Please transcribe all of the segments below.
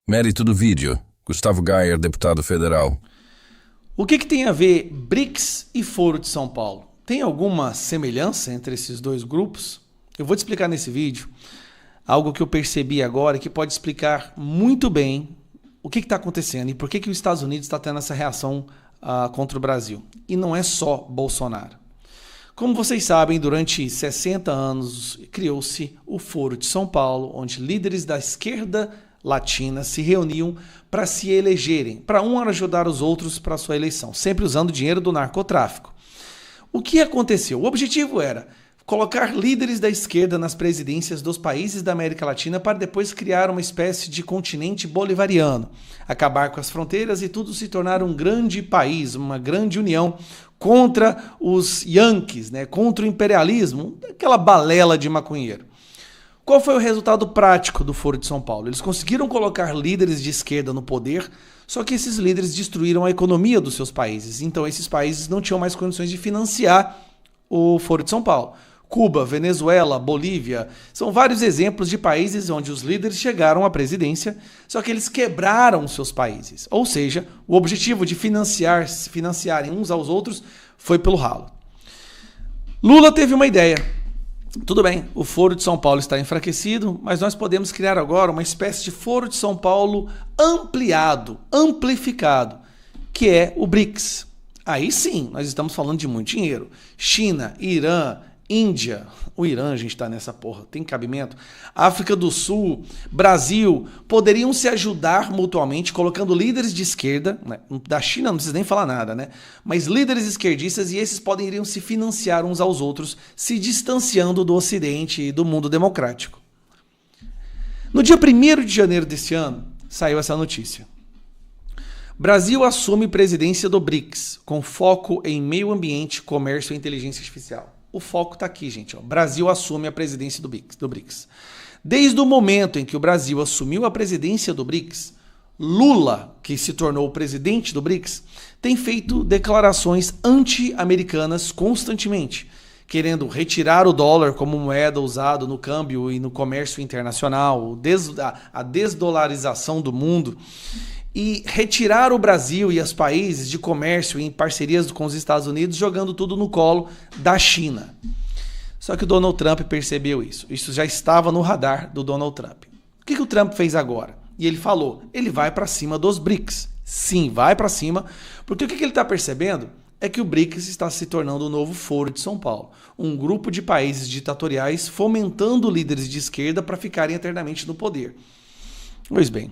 Mérito do vídeo. Gustavo Gayer, deputado federal. O que tem a ver BRICS e Foro de São Paulo? Tem alguma semelhança entre esses dois grupos? Eu vou te explicar nesse vídeo algo que eu percebi agora que pode explicar muito bem o que está acontecendo e por que os Estados Unidos está tendo essa reação contra o Brasil. E não é só Bolsonaro. Como vocês sabem, durante 60 anos criou-se o Foro de São Paulo, onde líderes da esquerda latina se reuniam para se elegerem, para ajudar os outros para a sua eleição, sempre usando dinheiro do narcotráfico. O que aconteceu? O objetivo era colocar líderes da esquerda nas presidências dos países da América Latina para depois criar uma espécie de continente bolivariano, acabar com as fronteiras e tudo se tornar um grande país, uma grande união contra os Yankees, contra o imperialismo, aquela balela de maconheiro. Qual foi o resultado prático do Foro de São Paulo? Eles conseguiram colocar líderes de esquerda no poder, só que esses líderes destruíram a economia dos seus países. Então esses países não tinham mais condições de financiar o Foro de São Paulo. Cuba, Venezuela, Bolívia, são vários exemplos de países onde os líderes chegaram à presidência, só que eles quebraram seus países. Ou seja, o objetivo de financiarem uns aos outros foi pelo ralo. Lula teve uma ideia. Tudo bem, o Foro de São Paulo está enfraquecido, mas nós podemos criar agora uma espécie de Foro de São Paulo amplificado, que é o BRICS. Aí sim, nós estamos falando de muito dinheiro. China, Irã, Índia, o Irã, a gente está nessa porra, tem cabimento. África do Sul, Brasil, poderiam se ajudar mutuamente, colocando líderes de esquerda, da China não precisa nem falar nada, mas líderes esquerdistas, e esses poderiam se financiar uns aos outros, se distanciando do Ocidente e do mundo democrático. No dia 1º de janeiro desse ano, saiu essa notícia. Brasil assume presidência do BRICS, com foco em meio ambiente, comércio e inteligência artificial. O foco está aqui, gente. Brasil assume a presidência do BRICS. Desde o momento em que o Brasil assumiu a presidência do BRICS, Lula, que se tornou o presidente do BRICS, tem feito declarações anti-americanas constantemente, querendo retirar o dólar como moeda usada no câmbio e no comércio internacional, a desdolarização do mundo, e retirar o Brasil e os países de comércio em parcerias com os Estados Unidos, jogando tudo no colo da China. Só que o Donald Trump percebeu isso. Isso já estava no radar do Donald Trump. O que o Trump fez agora? E ele falou, ele vai para cima dos BRICS. Sim, vai para cima, porque o que ele está percebendo é que o BRICS está se tornando o novo Foro de São Paulo. Um grupo de países ditatoriais fomentando líderes de esquerda para ficarem eternamente no poder. Pois bem,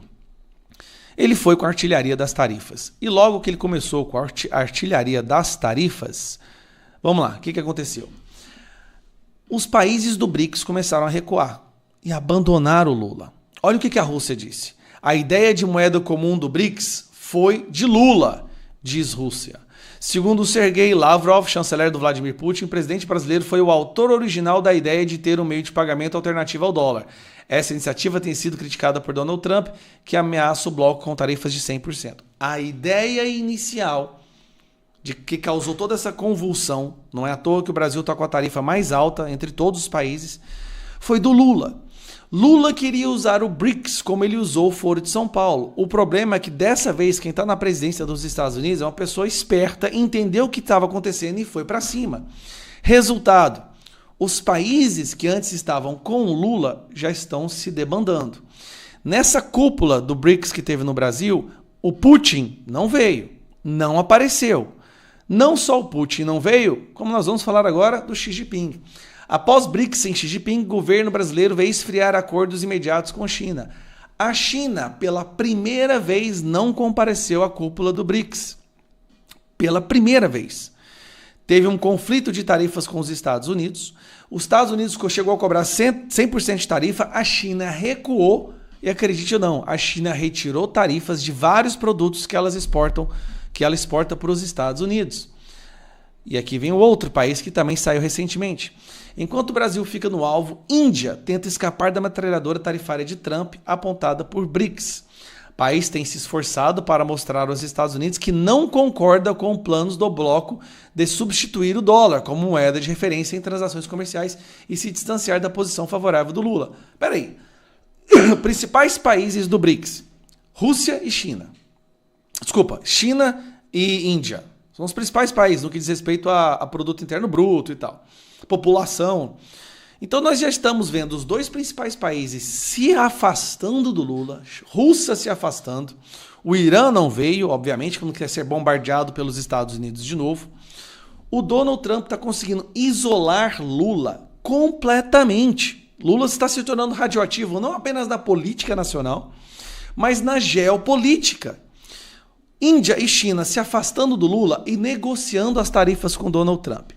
ele foi com a artilharia das tarifas. E logo que ele começou com a artilharia das tarifas, vamos lá, o que aconteceu? Os países do BRICS começaram a recuar e abandonar o Lula. Olha o que a Rússia disse. A ideia de moeda comum do BRICS foi de Lula, diz Rússia. Segundo Sergei Lavrov, chanceler do Vladimir Putin, o presidente brasileiro foi o autor original da ideia de ter um meio de pagamento alternativo ao dólar. Essa iniciativa tem sido criticada por Donald Trump, que ameaça o bloco com tarifas de 100%. A ideia inicial de que causou toda essa convulsão, não é à toa que o Brasil está com a tarifa mais alta entre todos os países, foi do Lula. Lula queria usar o BRICS como ele usou o Foro de São Paulo. O problema é que dessa vez quem está na presidência dos Estados Unidos é uma pessoa esperta, entendeu o que estava acontecendo e foi para cima. Resultado, os países que antes estavam com o Lula já estão se debandando. Nessa cúpula do BRICS que teve no Brasil, o Putin não veio, não apareceu. Não só o Putin não veio, como nós vamos falar agora do Xi Jinping. Após BRICS sem Xi Jinping, o governo brasileiro veio esfriar acordos imediatos com a China. A China, pela primeira vez, não compareceu à cúpula do BRICS. Pela primeira vez. Teve um conflito de tarifas com os Estados Unidos. Os Estados Unidos chegou a cobrar 100% de tarifa, a China recuou e, acredite ou não, a China retirou tarifas de vários produtos que ela exporta para os Estados Unidos. E aqui vem o outro país que também saiu recentemente. Enquanto o Brasil fica no alvo, Índia tenta escapar da metralhadora tarifária de Trump apontada por BRICS. O país tem se esforçado para mostrar aos Estados Unidos que não concorda com planos do bloco de substituir o dólar como moeda de referência em transações comerciais e se distanciar da posição favorável do Lula. Peraí, principais países do BRICS: Rússia e China. Desculpa, China e Índia. São os principais países no que diz respeito a produto interno bruto e tal. População. Então nós já estamos vendo os dois principais países se afastando do Lula, Rússia se afastando, o Irã não veio, obviamente, que não quer ser bombardeado pelos Estados Unidos de novo. O Donald Trump está conseguindo isolar Lula completamente. Lula está se tornando radioativo não apenas na política nacional, mas na geopolítica. Índia e China se afastando do Lula e negociando as tarifas com Donald Trump.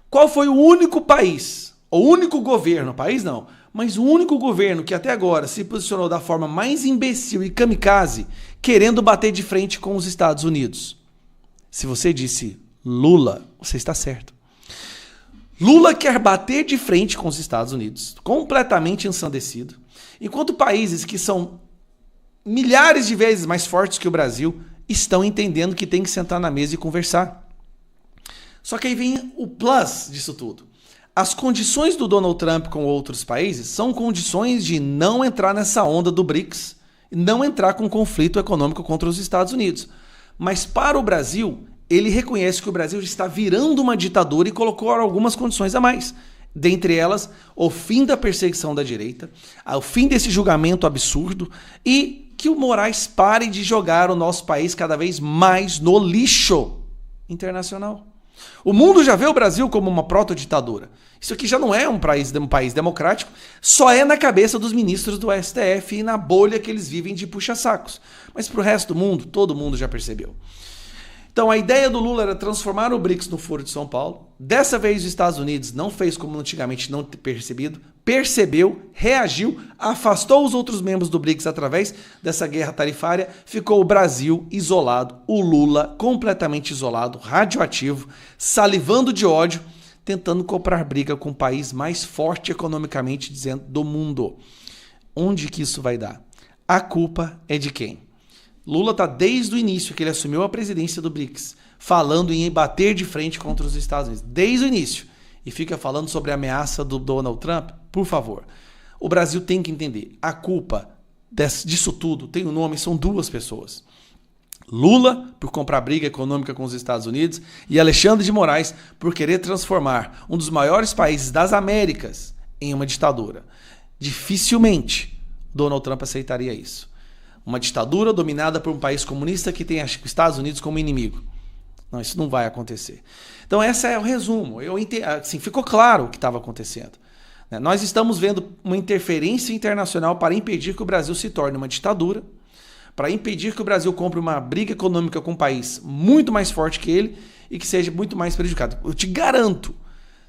Qual foi o único país, o único governo, país não, mas o único governo que até agora se posicionou da forma mais imbecil e kamikaze, querendo bater de frente com os Estados Unidos? Se você disse Lula, você está certo. Lula quer bater de frente com os Estados Unidos, completamente ensandecido, enquanto países que são milhares de vezes mais fortes que o Brasil estão entendendo que tem que sentar na mesa e conversar. Só que aí vem o plus disso tudo. As condições do Donald Trump com outros países são condições de não entrar nessa onda do BRICS, não entrar com conflito econômico contra os Estados Unidos. Mas para o Brasil, ele reconhece que o Brasil está virando uma ditadura e colocou algumas condições a mais. Dentre elas, o fim da perseguição da direita, o fim desse julgamento absurdo e que o Moraes pare de jogar o nosso país cada vez mais no lixo internacional. O mundo já vê o Brasil como uma proto-ditadura. Isso aqui já não é um país democrático, só é na cabeça dos ministros do STF e na bolha que eles vivem de puxa-sacos. Mas para o resto do mundo, todo mundo já percebeu. Então a ideia do Lula era transformar o BRICS no Foro de São Paulo. Dessa vez os Estados Unidos não fez como antigamente não ter percebido, percebeu, reagiu, afastou os outros membros do BRICS através dessa guerra tarifária, ficou o Brasil isolado, o Lula completamente isolado, radioativo, salivando de ódio, tentando comprar briga com o país mais forte economicamente dizendo do mundo. Onde que isso vai dar? A culpa é de quem? Lula está desde o início que ele assumiu a presidência do BRICS, falando em bater de frente contra os Estados Unidos, desde o início, e fica falando sobre a ameaça do Donald Trump. Por favor, o Brasil tem que entender, a culpa disso tudo tem um nome, são duas pessoas. Lula, por comprar briga econômica com os Estados Unidos, e Alexandre de Moraes, por querer transformar um dos maiores países das Américas em uma ditadura. Dificilmente Donald Trump aceitaria isso. Uma ditadura dominada por um país comunista que tem os Estados Unidos como inimigo. Não, isso não vai acontecer. Então esse é o resumo. Assim, ficou claro o que estava acontecendo. Nós estamos vendo uma interferência internacional para impedir que o Brasil se torne uma ditadura, para impedir que o Brasil compre uma briga econômica com um país muito mais forte que ele e que seja muito mais prejudicado. Eu te garanto,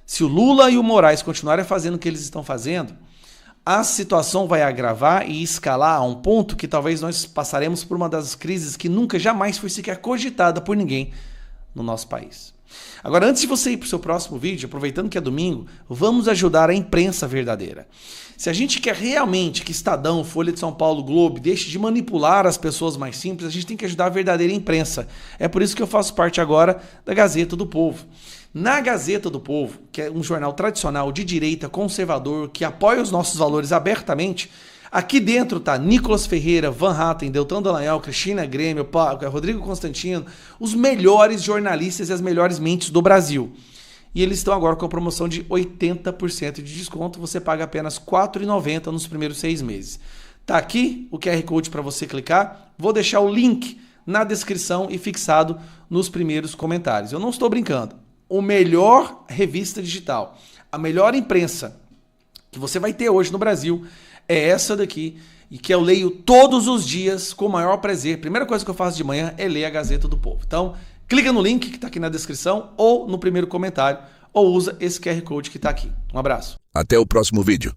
se o Lula e o Moraes continuarem fazendo o que eles estão fazendo, a situação vai agravar e escalar a um ponto que talvez nós passaremos por uma das crises que nunca, jamais foi sequer cogitada por ninguém no nosso país. Agora, antes de você ir para o seu próximo vídeo, aproveitando que é domingo, vamos ajudar a imprensa verdadeira. Se a gente quer realmente que Estadão, Folha de São Paulo, Globo deixe de manipular as pessoas mais simples, a gente tem que ajudar a verdadeira imprensa. É por isso que eu faço parte agora da Gazeta do Povo. Na Gazeta do Povo, que é um jornal tradicional de direita, conservador, que apoia os nossos valores abertamente, aqui dentro tá Nicolas Ferreira, Van Hatten, Deltan Dallagnol, Cristina Grêmio, Rodrigo Constantino, os melhores jornalistas e as melhores mentes do Brasil. E eles estão agora com a promoção de 80% de desconto, você paga apenas R$ 4,90 nos primeiros 6 meses. Tá aqui o QR Code para você clicar, vou deixar o link na descrição e fixado nos primeiros comentários. Eu não estou brincando. O melhor revista digital, a melhor imprensa que você vai ter hoje no Brasil é essa daqui, e que eu leio todos os dias com o maior prazer. Primeira coisa que eu faço de manhã é ler a Gazeta do Povo. Então, clica no link que está aqui na descrição ou no primeiro comentário, ou usa esse QR Code que está aqui. Um abraço. Até o próximo vídeo.